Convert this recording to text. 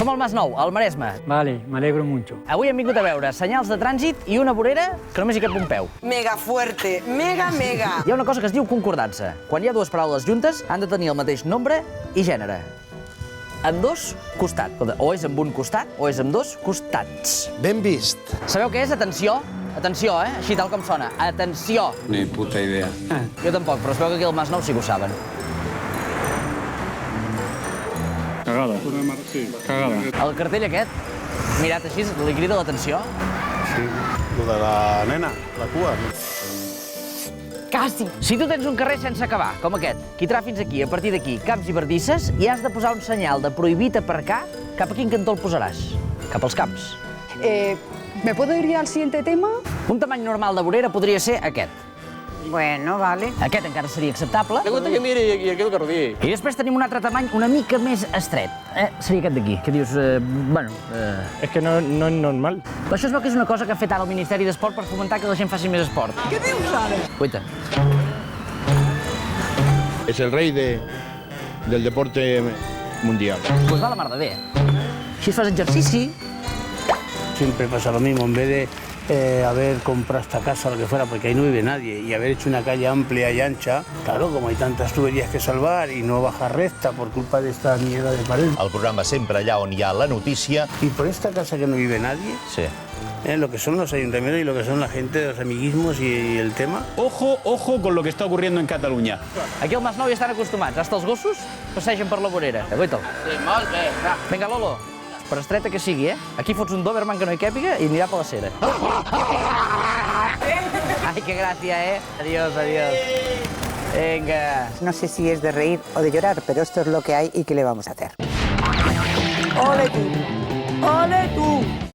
Som al Masnou, al Maresme. Vale, me alegro mucho. Avui hem vingut a veure senyals de trànsit i una vorera que només hi cap un peu. Mega fuerte, mega. Hi ha una cosa que es diu concordança. Quan hi ha dues paraules juntes, han de tenir el mateix nombre i gènere. En dos costats. O és amb un costat o és amb dos costats. Ben vist. Sabeu què és? Atenció. Atenció, Així tal com sona. Atenció. Ni puta idea. Jo tampoc, però es veu que aquí al Masnou sí que ho saben. Cagada. Sí, cagada. El cartell aquest, mirat així, li crida l'atenció. Sí, lo de la nena, la cua. Quasi. Si tu tens un carrer sense acabar, com aquest, quitrà fins aquí, a partir d'aquí, camps i bardisses, i has de posar un senyal de prohibit aparcar, cap a quin cantó el posaràs? Cap als camps. ¿Me puedo ir ya al siguiente tema? Un tamany normal de vorera podria ser aquest. Bueno, vale. Aquest encara seria acceptable. Pregunta que miri i aquí el que rodí. I després tenim un altre tamany una mica més estret. Seria aquest d'aquí, que dius, Es que no es normal. Però això es veu que és una cosa que ha fet ara el Ministeri d'Esport per fomentar que la gent faci més esport. Què dius ara? Guaita. Es el rey del deporte mundial. Pues va la mar de bé. Així fas exercici. Siempre pasa lo mismo, en vez de haber comprado esta casa o lo que fuera, porque ahí no vive nadie, y haber hecho una calle amplia y ancha, claro, como hay tantas tuberías que salvar y no bajar recta por culpa de esta mierda de pared. El programa sempre allà on hi ha la notícia. Y por esta casa que no vive nadie, Sí. lo que son los ayuntamientos y lo que son la gente de los amiguismos y el tema. Ojo, ojo con lo que está ocurriendo en Cataluña. Aquí al Masnou hi estan acostumats. Hasta els gossos passegen per la vorera. Aguaita'l. Sí, molt bé. Vinga, Lolo. Per estreta que sigui, Aquí fots un Doberman que no hi càpiga i anirà per la cera. Ai, que gràcia, Adiós, adiós. Venga. No sé si es de reír o de llorar, pero esto es lo que hay y ¿qué le vamos a hacer? ¡Ole tú! ¡Ole tú!